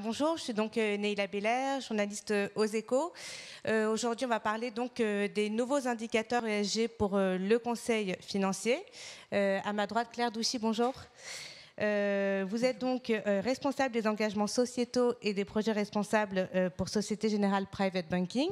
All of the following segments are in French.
Bonjour, je suis donc Neila Beller, journaliste aux Échos. Aujourd'hui, on va parler donc des nouveaux indicateurs ESG pour le conseil financier. À ma droite, Claire Douchy, bonjour. Vous êtes donc responsable des engagements sociétaux et des projets responsables pour Société Générale Private Banking.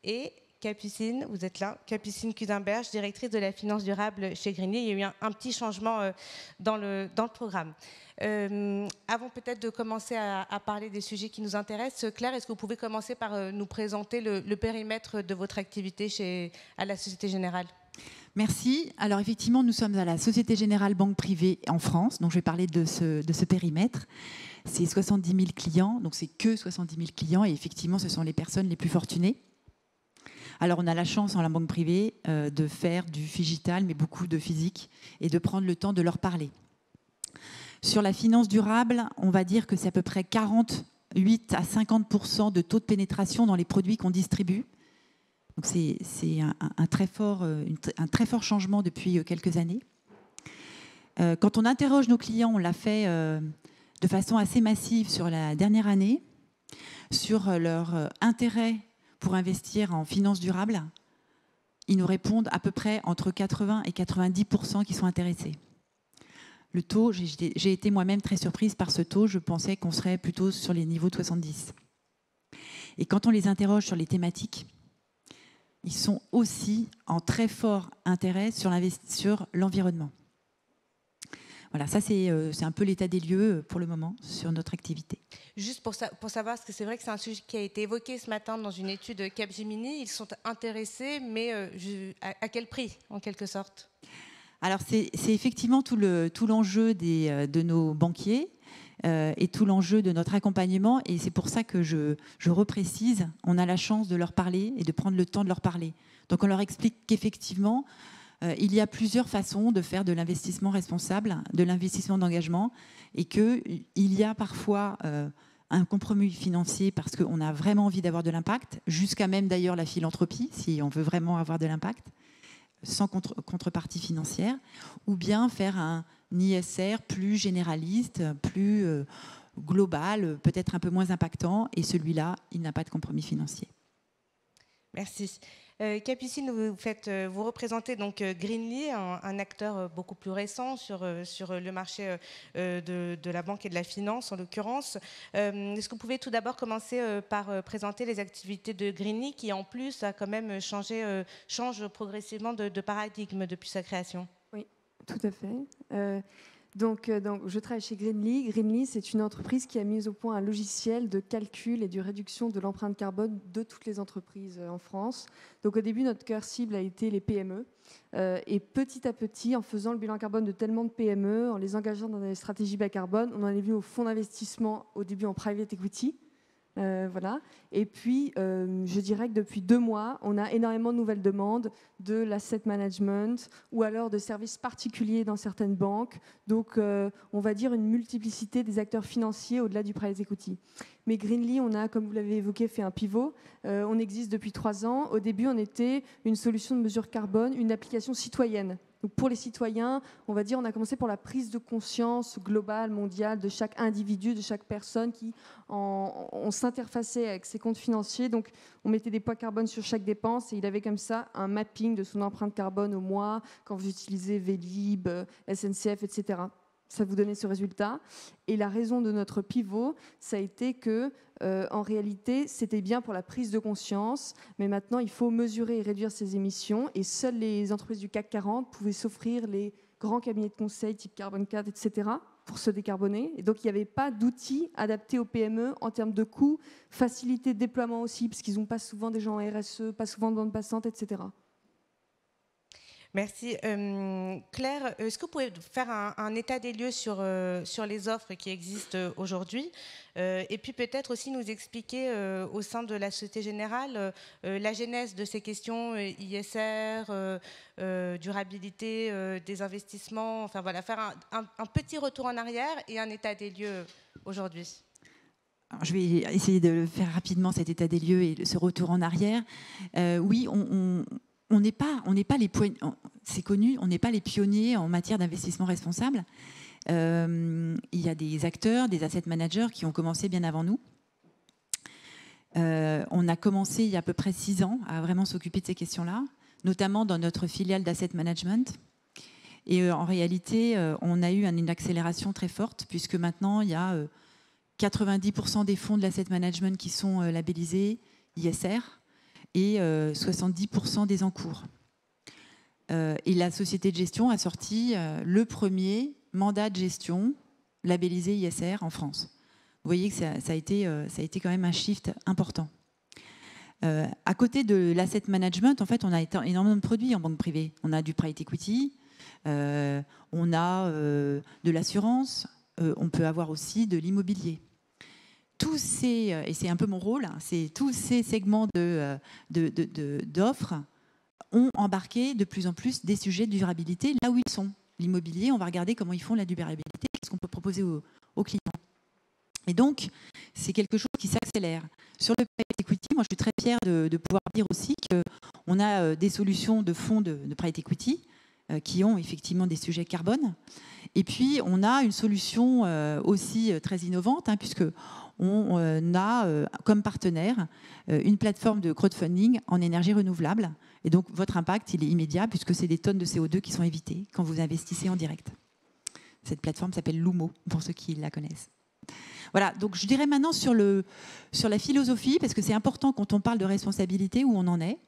Et Capucine, vous êtes là, Capucine Cuisinberge, directrice de la finance durable chez Greenly. Il y a eu un petit changement dans le programme. Avant peut-être de commencer à parler des sujets qui nous intéressent, Claire, est-ce que vous pouvez commencer par nous présenter le périmètre de votre activité à la Société Générale ? Merci. Alors effectivement, nous sommes à la Société Générale Banque Privée en France, donc je vais parler de ce périmètre. C'est 70 000 clients, donc c'est que 70 000 clients, et effectivement, ce sont les personnes les plus fortunées. Alors on a la chance en la banque privée de faire du digital, mais beaucoup de physique, et de prendre le temps de leur parler. Sur la finance durable, on va dire que c'est à peu près 48 à 50% de taux de pénétration dans les produits qu'on distribue. Donc c'est un très fort changement depuis quelques années. Quand on interroge nos clients, on l'a fait de façon assez massive sur la dernière année, sur leur intérêt pour investir en finance durable. Ils nous répondent à peu près entre 80 et 90% qui sont intéressés. Le taux, j'ai été moi-même très surprise par ce taux. Je pensais qu'on serait plutôt sur les niveaux de 70. Et quand on les interroge sur les thématiques, ils sont aussi en très fort intérêt sur l'environnement. Voilà, ça c'est un peu l'état des lieux pour le moment sur notre activité. Juste pour savoir, parce que c'est vrai que c'est un sujet qui a été évoqué ce matin dans une étude Capgemini, ils sont intéressés, mais à quel prix, en quelque sorte ? Alors c'est effectivement tout l'enjeu de nos banquiers et tout l'enjeu de notre accompagnement, et c'est pour ça que je reprécise, on a la chance de leur parler et de prendre le temps de leur parler. Donc on leur explique qu'effectivement, il y a plusieurs façons de faire de l'investissement responsable, de l'investissement d'engagement, et qu'il y a parfois un compromis financier parce qu'on a vraiment envie d'avoir de l'impact, jusqu'à même d'ailleurs la philanthropie, si on veut vraiment avoir de l'impact, sans contrepartie financière, ou bien faire un ISR plus généraliste, plus global, peut-être un peu moins impactant, et celui-là, il n'a pas de compromis financier. Merci. Capucine, vous représentez donc Greenly, un acteur beaucoup plus récent sur le marché de la banque et de la finance, en l'occurrence. Est-ce que vous pouvez tout d'abord commencer par présenter les activités de Greenly, qui en plus a quand même change progressivement de paradigme depuis sa création ? Oui, tout à fait. Donc, je travaille chez Greenly. Greenly, c'est une entreprise qui a mis au point un logiciel de calcul et de réduction de l'empreinte carbone de toutes les entreprises en France. Donc, au début, notre cœur cible a été les PME. Et petit à petit, en faisant le bilan carbone de tellement de PME, en les engageant dans des stratégies bas carbone, on en est venu au fonds d'investissement, au début en private equity. Voilà. Et puis, je dirais que depuis 2 mois, on a énormément de nouvelles demandes de l'asset management ou alors de services particuliers dans certaines banques. Donc, on va dire une multiplicité des acteurs financiers au-delà du private equity. Mais Greenly, on a, comme vous l'avez évoqué, fait un pivot. On existe depuis 3 ans. Au début, on était une solution de mesure carbone, une application citoyenne. Donc pour les citoyens, on va dire, on a commencé pour la prise de conscience globale, mondiale, de chaque individu, de chaque personne qui on s'interfaçait avec ses comptes financiers. Donc on mettait des poids carbone sur chaque dépense et il avait comme ça un mapping de son empreinte carbone au mois quand vous utilisez Vélib, SNCF, etc. Ça vous donnait ce résultat. Et la raison de notre pivot, ça a été que, en réalité, c'était bien pour la prise de conscience, mais maintenant, il faut mesurer et réduire ces émissions. Et seules les entreprises du CAC 40 pouvaient s'offrir les grands cabinets de conseil type Carbon 4, etc., pour se décarboner. Et donc, il n'y avait pas d'outils adaptés aux PME en termes de coûts, facilité de déploiement aussi, parce qu'ils n'ont pas souvent des gens en RSE, pas souvent de bande passante, etc. Merci. Claire, est-ce que vous pouvez faire un état des lieux sur les offres qui existent aujourd'hui et puis peut-être aussi nous expliquer au sein de la Société Générale la genèse de ces questions ISR, durabilité des investissements, enfin voilà, faire un petit retour en arrière et un état des lieux aujourd'hui. Alors, je vais essayer de faire rapidement cet état des lieux et ce retour en arrière. Oui, on n'est pas les c'est connu, on n'est pas les pionniers en matière d'investissement responsable. Il y a des acteurs, des asset managers qui ont commencé bien avant nous. On a commencé il y a à peu près 6 ans à vraiment s'occuper de ces questions-là, notamment dans notre filiale d'asset management. Et en réalité, on a eu une accélération très forte, puisque maintenant, il y a 90% des fonds de l'asset management qui sont labellisés ISR et 70% des encours. Et la société de gestion a sorti le premier mandat de gestion labellisé ISR en France. Vous voyez que ça a été quand même un shift important. À côté de l'asset management, en fait, on a énormément de produits en banque privée. On a du private equity, on a de l'assurance, on peut avoir aussi de l'immobilier. Tous ces, et c'est un peu mon rôle, c'est tous ces segments d'offres ont embarqué de plus en plus des sujets de durabilité là où ils sont. L'immobilier, on va regarder comment ils font la durabilité, qu'est-ce qu'on peut proposer aux clients. Et donc, c'est quelque chose qui s'accélère. Sur le private equity, moi, je suis très fière de pouvoir dire aussi qu'on a des solutions de fonds de private equity qui ont effectivement des sujets carbone. Et puis, on a une solution aussi très innovante, puisque on a comme partenaire une plateforme de crowdfunding en énergie renouvelable. Et donc, votre impact, il est immédiat, puisque c'est des tonnes de CO2 qui sont évitées quand vous investissez en direct. Cette plateforme s'appelle Lumo, pour ceux qui la connaissent. Voilà, donc je dirais maintenant sur la philosophie, parce que c'est important quand on parle de responsabilité, où on en est.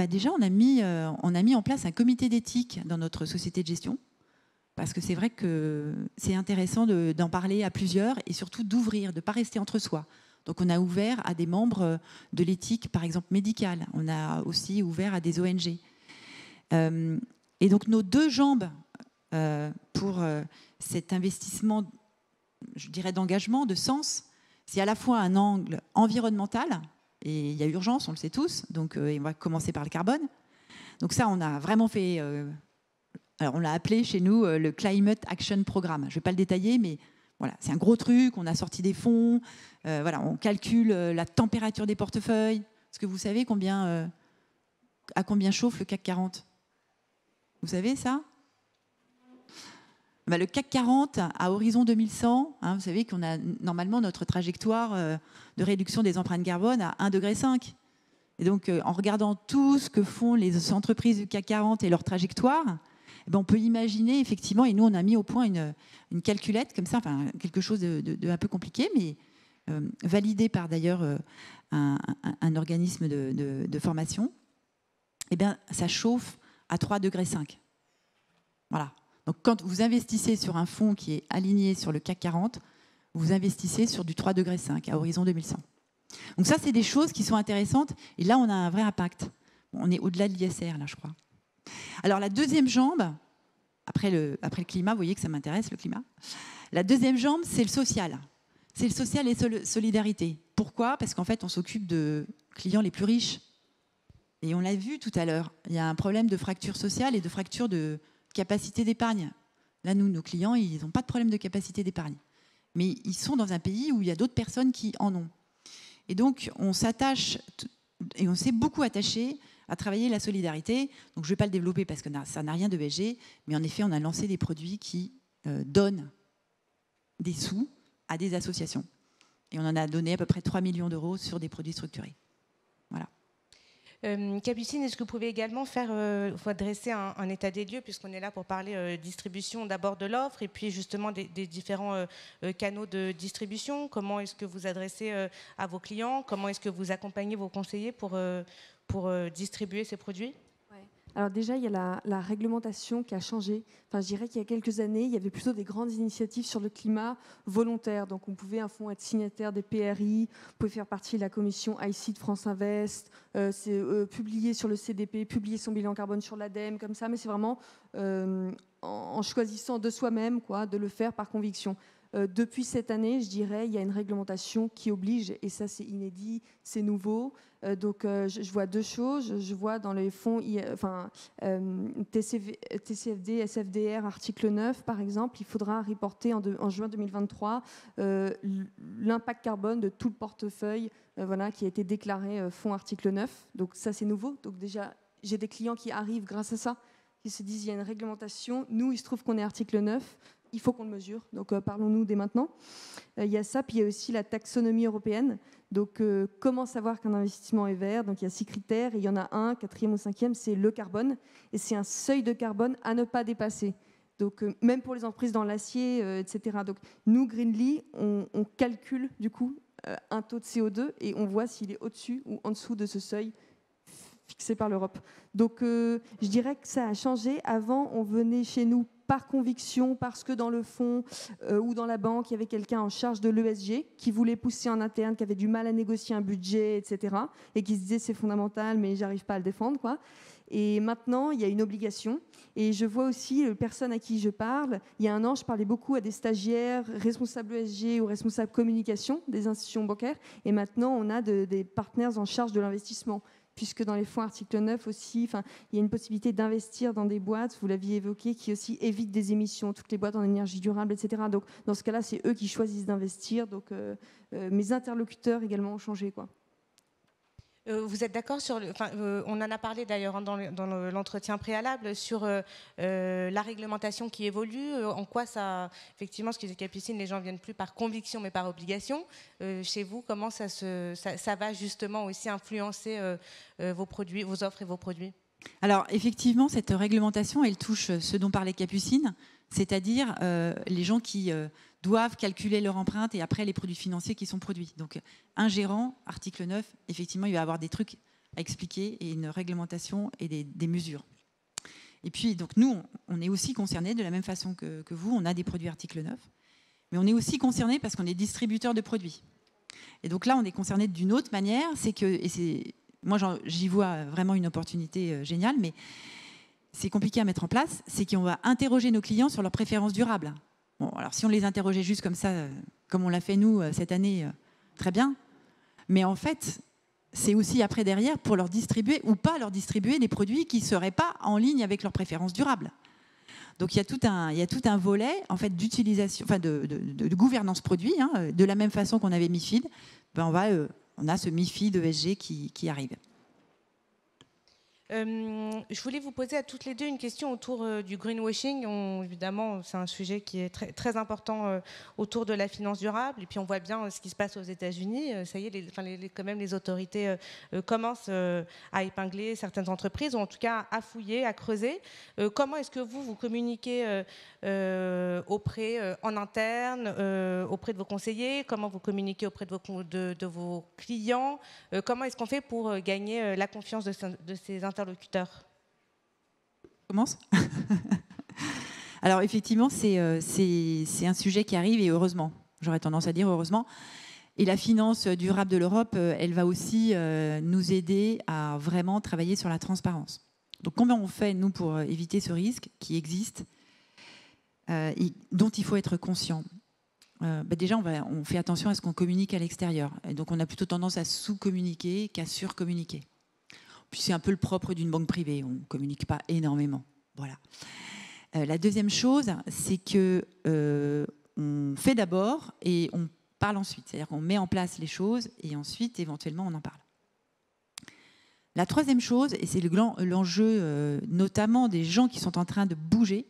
Déjà, on a mis en place un comité d'éthique dans notre société de gestion, parce que c'est vrai que c'est intéressant d'en parler à plusieurs et surtout d'ouvrir, de ne pas rester entre soi. Donc on a ouvert à des membres de l'éthique, par exemple médicale. On a aussi ouvert à des ONG. Et donc nos 2 jambes pour cet investissement, je dirais, d'engagement, de sens, c'est à la fois un angle environnemental, et il y a urgence, on le sait tous, donc on va commencer par le carbone. Donc ça, on a vraiment fait... alors on l'a appelé chez nous le Climate Action Programme. Je ne vais pas le détailler, mais voilà, c'est un gros truc, on a sorti des fonds, voilà, on calcule la température des portefeuilles. Est-ce que vous savez à combien chauffe le CAC 40 ? Vous savez ça ? Le CAC 40, à horizon 2100, vous savez qu'on a normalement notre trajectoire de réduction des empreintes carbone à 1,5 degré. Et donc, en regardant tout ce que font les entreprises du CAC 40 et leur trajectoire, on peut imaginer effectivement, et nous on a mis au point une calculette comme ça, enfin quelque chose de un peu compliqué, mais validé par d'ailleurs un organisme de formation, ça chauffe à 3,5 degrés. Voilà. Donc, quand vous investissez sur un fonds qui est aligné sur le CAC 40, vous investissez sur du 3,5 degrés à horizon 2100. Donc ça, c'est des choses qui sont intéressantes. Et là, on a un vrai impact. On est au-delà de l'ISR, là, je crois. Alors, la deuxième jambe, après le climat, vous voyez que ça m'intéresse, le climat. La deuxième jambe, c'est le social. C'est le social et solidarité. Pourquoi ? Parce qu'en fait, on s'occupe de clients les plus riches. Et on l'a vu tout à l'heure. Il y a un problème de fracture sociale et de fracture de capacité d'épargne. Là, nous, nos clients, ils n'ont pas de problème de capacité d'épargne. Mais ils sont dans un pays où il y a d'autres personnes qui en ont. Et donc, on s'attache, et on s'est beaucoup attaché à travailler la solidarité. Donc, je ne vais pas le développer parce que ça n'a rien de ESG, mais en effet, on a lancé des produits qui donnent des sous à des associations. Et on en a donné à peu près 3 millions d'euros sur des produits structurés. Voilà. Capucine, est-ce que vous pouvez également dresser un état des lieux, puisqu'on est là pour parler distribution d'abord de l'offre et puis justement des différents canaux de distribution. Comment est-ce que vous adressez à vos clients ? Comment est-ce que vous accompagnez vos conseillers pour distribuer ces produits ? Alors déjà, il y a la réglementation qui a changé. Enfin, je dirais qu'il y a quelques années, il y avait plutôt des grandes initiatives sur le climat volontaire. Donc, on pouvait, un fonds, être signataire des PRI, on pouvait faire partie de la commission IC de France Invest, publier sur le CDP, publier son bilan carbone sur l'ADEME, comme ça. Mais c'est vraiment en choisissant de soi-même, de le faire par conviction. Depuis cette année, je dirais, il y a une réglementation qui oblige, et ça c'est inédit, c'est nouveau. Donc je vois 2 choses. Je vois dans les fonds TCFD, SFDR, article 9 par exemple, il faudra reporter en juin 2023 l'impact carbone de tout le portefeuille qui a été déclaré fonds article 9. Donc ça c'est nouveau. Donc déjà, j'ai des clients qui arrivent grâce à ça, qui se disent il y a une réglementation. Nous, il se trouve qu'on est article 9. Il faut qu'on le mesure. Donc, parlons-nous dès maintenant. Il y a ça, puis il y a aussi la taxonomie européenne. Donc, comment savoir qu'un investissement est vert? Donc, il y a 6 critères. Et il y en a un, 4e ou 5e, c'est le carbone. Et c'est un seuil de carbone à ne pas dépasser. Donc, même pour les entreprises dans l'acier, etc. Donc, nous, Greenly, on calcule, du coup, un taux de CO2 et on voit s'il est au-dessus ou en dessous de ce seuil fixé par l'Europe. Donc, je dirais que ça a changé. Avant, on venait chez nous par conviction, parce que dans le fonds ou dans la banque, il y avait quelqu'un en charge de l'ESG qui voulait pousser en interne, qui avait du mal à négocier un budget, etc. Et qui se disait c'est fondamental, mais j'arrive pas à le défendre, quoi. Et maintenant, il y a une obligation. Et je vois aussi les personnes à qui je parle. Il y a un an, je parlais beaucoup à des stagiaires, responsables ESG ou responsables communication des institutions bancaires. Et maintenant, on a des partenaires en charge de l'investissement. Puisque dans les fonds article 9 aussi, il y a une possibilité d'investir dans des boîtes, vous l'aviez évoqué, qui aussi évitent des émissions, toutes les boîtes en énergie durable, etc. Donc, dans ce cas-là, c'est eux qui choisissent d'investir. Donc, mes interlocuteurs également ont changé, quoi. Vous êtes d'accord sur on en a parlé d'ailleurs dans l'entretien préalable sur la réglementation qui évolue, en quoi ça, effectivement, ce que disait Capucine, les gens viennent plus par conviction mais par obligation. Chez vous, comment ça va justement aussi influencer vos produits, vos offres et vos produits? Alors effectivement, cette réglementation, elle touche ce dont parlait Capucine, c'est-à-dire les gens qui doivent calculer leur empreinte et après les produits financiers qui sont produits. Donc un gérant, article 9, effectivement, il va avoir des trucs à expliquer et une réglementation et des mesures. Et puis donc nous, on est aussi concernés de la même façon que vous, on a des produits article 9, mais on est aussi concernés parce qu'on est distributeur de produits. Et donc là, on est concernés d'une autre manière, c'est que, et c'est... Moi, j'y vois vraiment une opportunité géniale, mais c'est compliqué à mettre en place. C'est qu'on va interroger nos clients sur leurs préférences durables. Bon, alors si on les interrogeait juste comme ça, comme on l'a fait nous cette année, très bien. Mais en fait, c'est aussi après derrière pour leur distribuer ou pas leur distribuer des produits qui ne seraient pas en ligne avec leurs préférences durables. Donc il y a tout un volet en fait d'utilisation, de gouvernance produit, hein, de la même façon qu'on avait MiFID. On a ce MiFID ESG qui arrive. Je voulais vous poser à toutes les deux une question autour du greenwashing. Évidemment, c'est un sujet qui est très, très important autour de la finance durable. Et puis, on voit bien ce qui se passe aux États-Unis. Ça y est, quand même, les autorités commencent à épingler certaines entreprises, ou en tout cas à fouiller, à creuser. Comment est-ce que vous communiquez en interne, auprès de vos conseillers? Comment vous communiquez auprès de vos clients? Comment est-ce qu'on fait pour gagner la confiance de ces interlocuteurs? Commence. Alors effectivement, c'est un sujet qui arrive et heureusement. J'aurais tendance à dire heureusement. Et la finance durable de l'Europe, elle va aussi nous aider à vraiment travailler sur la transparence. Donc comment on fait, nous, pour éviter ce risque qui existe, et dont il faut être conscient? Déjà, on fait attention à ce qu'on communique à l'extérieur. Et donc on a plutôt tendance à sous-communiquer qu'à sur-communiquer. Puis c'est un peu le propre d'une banque privée, on ne communique pas énormément. Voilà. La deuxième chose, c'est qu'on fait d'abord et on parle ensuite. C'est-à-dire qu'on met en place les choses et ensuite, éventuellement, on en parle. La troisième chose, et c'est l'enjeu notamment des gens qui sont en train de bouger,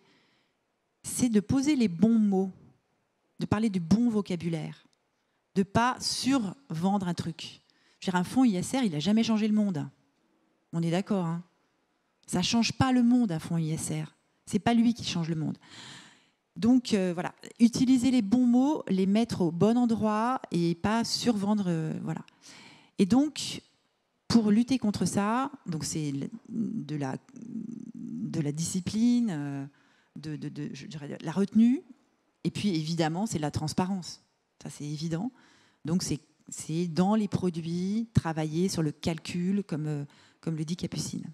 c'est de poser les bons mots, de parler du bon vocabulaire, de ne pas survendre un truc. Je veux dire, un fonds ISR, il n'a jamais changé le monde. On est d'accord, hein. Ça ne change pas le monde, un fonds ISR. Ce n'est pas lui qui change le monde. Donc, voilà, utiliser les bons mots, les mettre au bon endroit et pas survendre. Voilà. Et donc, pour lutter contre ça, donc c'est de la discipline, je dirais, de la retenue, et puis évidemment, c'est de la transparence. Ça, c'est évident. Donc, c'est dans les produits, travailler sur le calcul, comme le dit Capucine.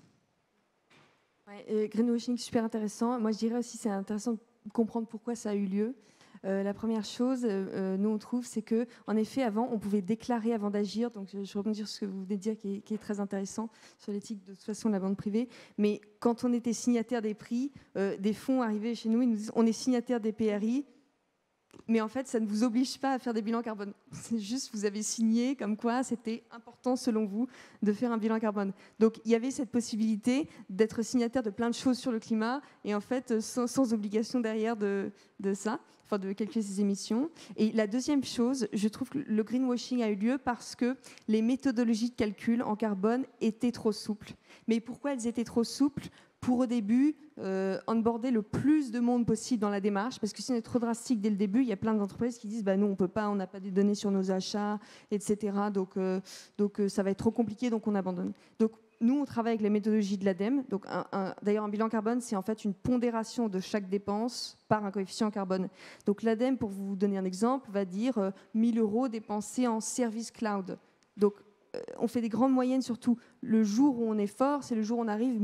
Ouais, greenwashing, super intéressant. Moi, je dirais aussi c'est intéressant de comprendre pourquoi ça a eu lieu. La première chose, nous, on trouve, c'est qu'en effet, avant, on pouvait déclarer avant d'agir. Donc, je rebondis sur ce que vous venez de dire, qui est très intéressant, sur l'éthique de toute façon de la banque privée. Mais quand on était signataire des prix, des fonds arrivaient chez nous, ils nous disaient, on est signataire des PRI, Mais en fait, ça ne vous oblige pas à faire des bilans carbone. C'est juste, vous avez signé comme quoi c'était important, selon vous, de faire un bilan carbone. Donc, il y avait cette possibilité d'être signataire de plein de choses sur le climat, et en fait, sans obligation derrière de ça, enfin, de calculer ses émissions. Et la deuxième chose, je trouve que le greenwashing a eu lieu parce que les méthodologies de calcul en carbone étaient trop souples. Mais pourquoi elles étaient trop souples ? Pour au début, onboarder le plus de monde possible dans la démarche, parce que si on est trop drastique dès le début, il y a plein d'entreprises qui disent bah, « nous, on peut pas, on n'a pas des données sur nos achats, etc. Donc, ça va être trop compliqué, donc on abandonne. » Donc, nous, on travaille avec les méthodologies de l'ADEME. Donc, d'ailleurs, un bilan carbone, c'est en fait une pondération de chaque dépense par un coefficient carbone. Donc, l'ADEME, pour vous donner un exemple, va dire 1 000 € dépensés en service cloud. Donc, on fait des grandes moyennes, surtout le jour où on est fort, c'est le jour où on arrive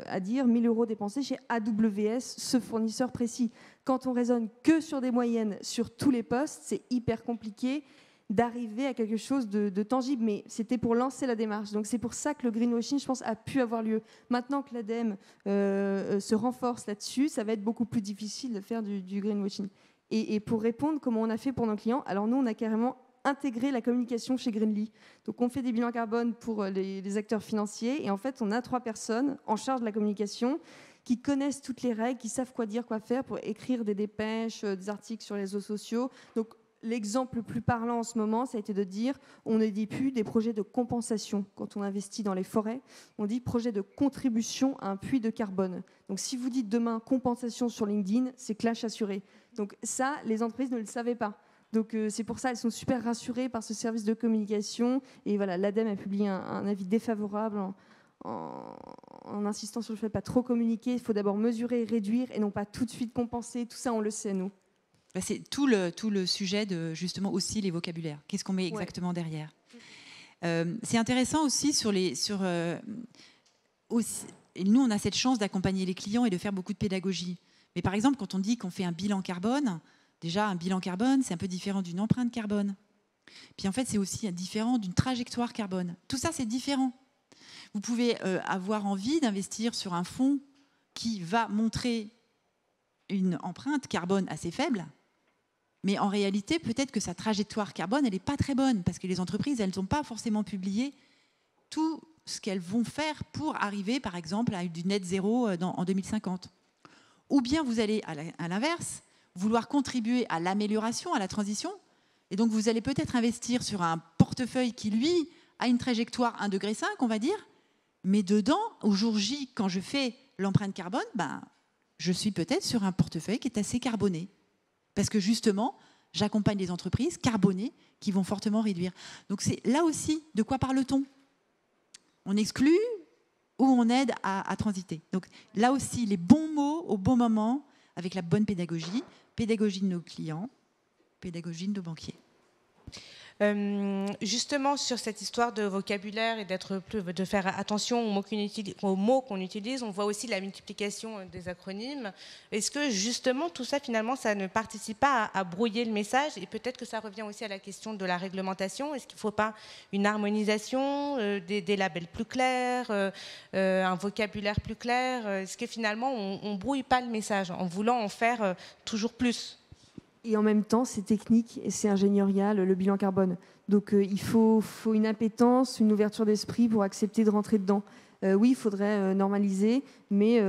à dire 1 000 € dépensés chez AWS, ce fournisseur précis. Quand on raisonne que sur des moyennes sur tous les postes, c'est hyper compliqué d'arriver à quelque chose de tangible, mais c'était pour lancer la démarche. Donc c'est pour ça que le greenwashing, je pense, a pu avoir lieu. Maintenant que l'ADEME se renforce là-dessus, ça va être beaucoup plus difficile de faire du greenwashing. Et pour répondre, comment on a fait pour nos clients ? Alors nous, on a carrément intégrer la communication chez Greenly. Donc on fait des bilans carbone pour les acteurs financiers et en fait on a 3 personnes en charge de la communication qui connaissent toutes les règles, qui savent quoi dire, quoi faire pour écrire des dépêches, des articles sur les réseaux sociaux. Donc l'exemple le plus parlant en ce moment, ça a été de dire on ne dit plus des projets de compensation. Quand on investit dans les forêts, on dit projet de contribution à un puits de carbone. Donc si vous dites demain compensation sur LinkedIn, c'est clash assuré. Donc ça, les entreprises ne le savaient pas. Donc c'est pour ça, elles sont super rassurées par ce service de communication. Et voilà, l'ADEME a publié un avis défavorable en insistant sur le fait de ne pas trop communiquer. Il faut d'abord mesurer et réduire et non pas tout de suite compenser. Tout ça, on le sait, nous. C'est tout le sujet de justement aussi les vocabulaires. Qu'est-ce qu'on met exactement derrière ? C'est intéressant aussi aussi, et nous, on a cette chance d'accompagner les clients et de faire beaucoup de pédagogie. Mais par exemple, quand on dit qu'on fait un bilan carbone, déjà, un bilan carbone, c'est un peu différent d'une empreinte carbone. Puis en fait, c'est aussi différent d'une trajectoire carbone. Tout ça, c'est différent. Vous pouvez avoir envie d'investir sur un fonds qui va montrer une empreinte carbone assez faible, mais en réalité, peut-être que sa trajectoire carbone, elle n'est pas très bonne, parce que les entreprises, elles n'ont pas forcément publié tout ce qu'elles vont faire pour arriver, par exemple, à du net zéro en 2050. Ou bien vous allez, à l'inverse, vouloir contribuer à l'amélioration, à la transition. Et donc, vous allez peut-être investir sur un portefeuille qui, lui, a une trajectoire 1,5 degré, on va dire. Mais dedans, au jour J, quand je fais l'empreinte carbone, je suis peut-être sur un portefeuille qui est assez carboné. Parce que justement, j'accompagne des entreprises carbonées qui vont fortement réduire. Donc, c'est là aussi, de quoi parle-t-on ? On exclut ou on aide à transiter. Donc, là aussi, les bons mots au bon moment, avec la bonne pédagogie de nos clients, pédagogie de nos banquiers. Justement, sur cette histoire de vocabulaire et de faire attention aux mots qu'on utilise, on voit aussi la multiplication des acronymes. Est-ce que justement tout ça, finalement, ça ne participe pas à brouiller le message? Et peut-être que ça revient aussi à la question de la réglementation. Est-ce qu'il ne faut pas une harmonisation, des labels plus clairs, un vocabulaire plus clair? Est-ce que finalement, on ne brouille pas le message en voulant en faire toujours plus? Et en même temps, c'est technique et c'est ingénierial, le bilan carbone. Donc il faut une appétence, une ouverture d'esprit pour accepter de rentrer dedans. Oui, il faudrait normaliser, mais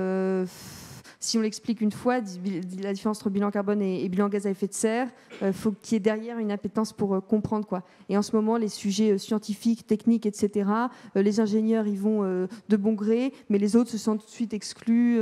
si on l'explique une fois, la différence entre bilan carbone et bilan gaz à effet de serre, il faut qu'il y ait derrière une appétence pour comprendre, quoi. Et en ce moment, les sujets scientifiques, techniques, etc., les ingénieurs y vont de bon gré, mais les autres se sentent tout de suite exclus.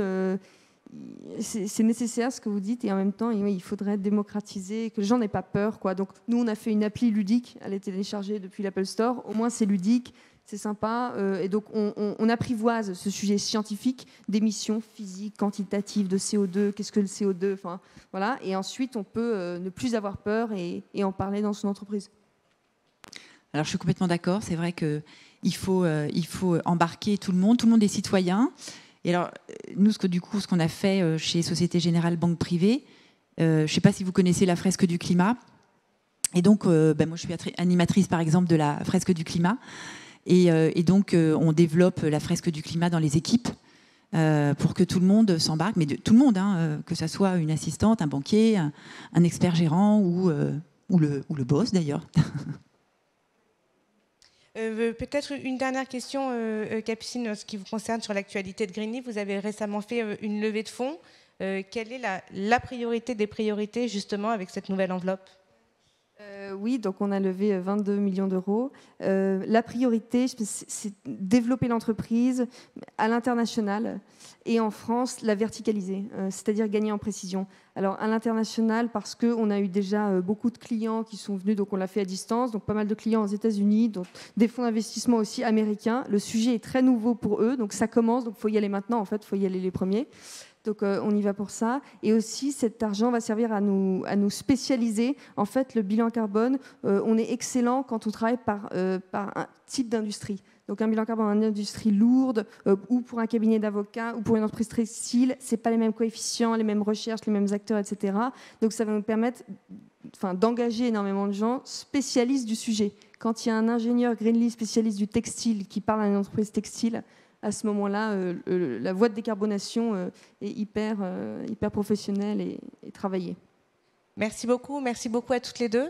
C'est nécessaire ce que vous dites et en même temps il faudrait démocratiser, que les gens n'aient pas peur, quoi. Donc nous on a fait une appli ludique, elle est téléchargée depuis l'Apple Store, au moins c'est ludique, c'est sympa, et donc on apprivoise ce sujet scientifique d'émissions physiques, quantitatives, de CO2, qu'est-ce que le CO2, enfin voilà, et ensuite on peut ne plus avoir peur et en parler dans son entreprise. Alors je suis complètement d'accord, c'est vrai qu'il faut embarquer tout le monde est citoyen. Et alors, nous, ce qu'on a fait chez Société Générale Banque Privée, je ne sais pas si vous connaissez la fresque du climat. Et donc, moi, je suis animatrice, par exemple, de la fresque du climat. Et donc, on développe la fresque du climat dans les équipes. pour que tout le monde s'embarque, mais tout le monde, hein, que ce soit une assistante, un banquier, un expert gérant ou le boss d'ailleurs. Peut-être une dernière question, Capucine, en ce qui vous concerne sur l'actualité de Greenleaf. Vous avez récemment fait une levée de fonds. Quelle est la priorité des priorités, justement, avec cette nouvelle enveloppe ? Oui, donc on a levé 22 millions d'euros. La priorité, c'est développer l'entreprise à l'international et en France, la verticaliser, c'est-à-dire gagner en précision. Alors à l'international, parce qu'on a eu déjà beaucoup de clients qui sont venus, donc on l'a fait à distance, donc pas mal de clients aux États-Unis, donc des fonds d'investissement aussi américains. Le sujet est très nouveau pour eux, donc ça commence, donc il faut y aller maintenant, en fait, il faut y aller les premiers. Donc on y va pour ça. Et aussi, cet argent va servir à nous spécialiser. En fait, le bilan carbone, on est excellent quand on travaille par un type d'industrie. Donc un bilan carbone en industrie lourde, ou pour un cabinet d'avocats, ou pour une entreprise textile, ce n'est pas les mêmes coefficients, les mêmes recherches, les mêmes acteurs, etc. Donc ça va nous permettre d'engager énormément de gens spécialistes du sujet. Quand il y a un ingénieur Greenleaf spécialiste du textile qui parle à une entreprise textile, à ce moment-là, la voie de décarbonation est hyper professionnelle et travaillée. Merci beaucoup à toutes les deux.